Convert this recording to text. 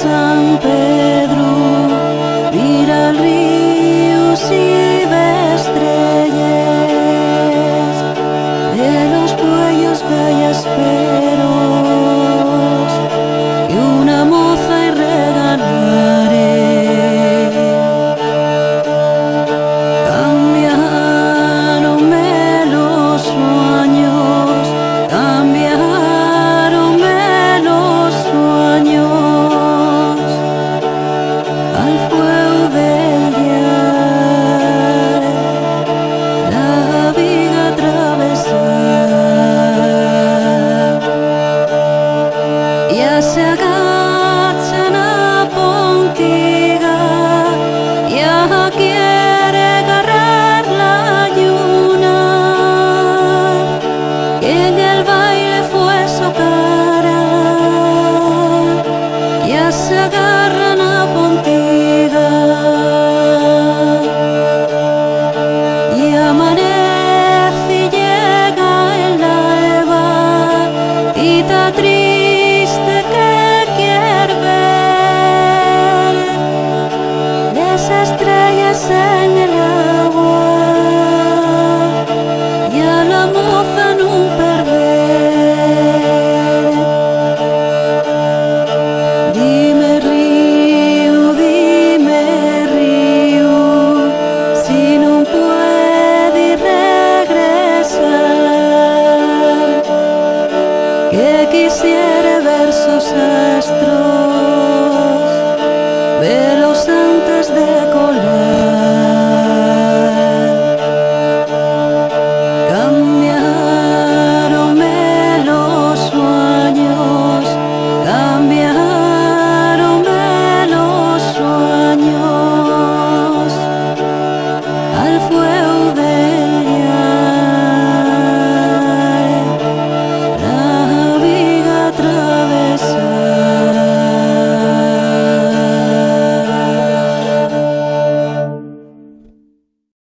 San Pedro, mira el río y ve estrellas de los bueyos gallasperos y una moza y regalaré. Cambiaronme los sueños, cambiaronme los sueños al fuego del día, la viga atravesar. Ya se agachan a Pontiga, ya quiere agarrar la lluna, que en el baile fue su cara, ya se agarra